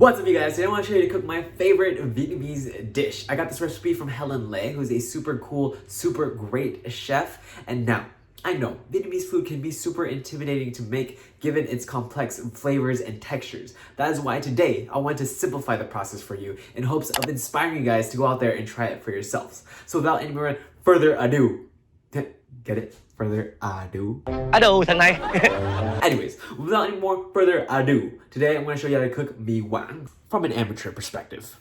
What's up you guys? Today I want to show you to cook my favorite Vietnamese dish. I got this recipe from Helen, who's a super cool, super great chef. And now, I know Vietnamese food can be super intimidating to make given its complex flavors and textures. That is why today I want to simplify the process for you in hopes of inspiring you guys to go out there and try it for yourselves. So without any more further ado, get it? Further ado? Ado thằng này. Anyways, without any more further ado, today I'm going to show you how to cook mì Quảng from an amateur perspective.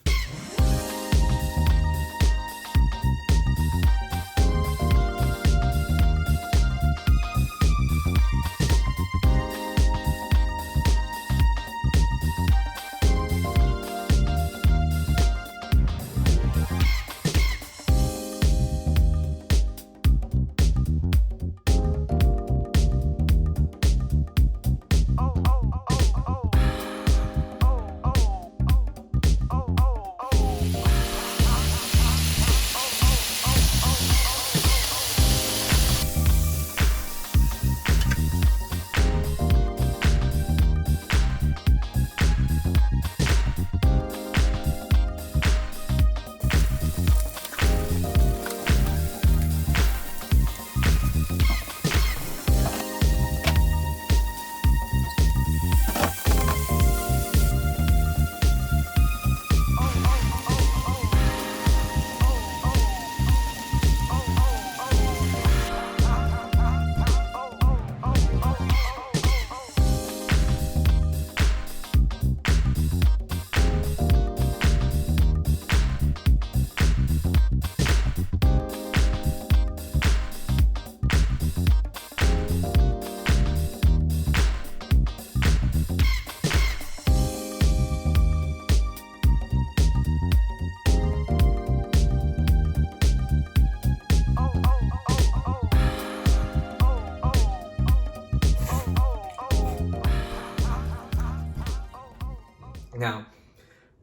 Now,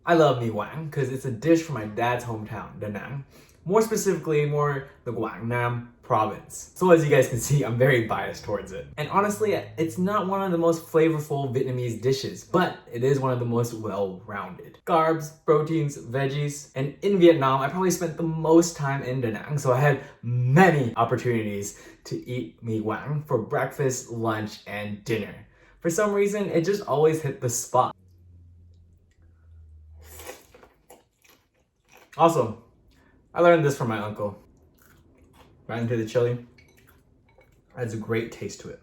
I love mì Quảng because it's a dish from my dad's hometown, Da Nang. More specifically, the Quảng Nam province. So as you guys can see, I'm very biased towards it. And honestly, it's not one of the most flavorful Vietnamese dishes, but it is one of the most well-rounded. Carbs, proteins, veggies, and in Vietnam, I probably spent the most time in Da Nang, so I had many opportunities to eat mì Quảng for breakfast, lunch, and dinner. For some reason, it just always hit the spot. Also, I learned this from my uncle. Right into the chili. Adds a great taste to it.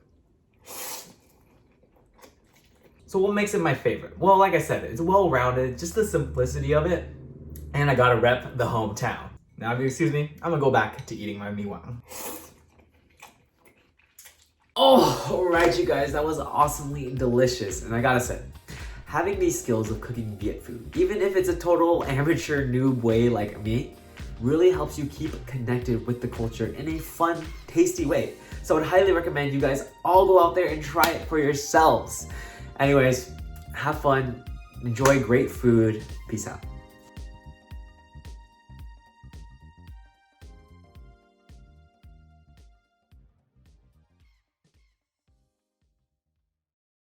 So what makes it my favorite? Well, like I said, it's well-rounded, just the simplicity of it, and I gotta rep the hometown. Now, if you excuse me, I'm gonna go back to eating my mì Quảng. Oh, alright you guys, that was awesomely delicious, and I gotta say, having these skills of cooking Viet food, even if it's a total amateur noob way like me, really helps you keep connected with the culture in a fun, tasty way. So I would highly recommend you guys all go out there and try it for yourselves. Anyways, have fun, enjoy great food, peace out.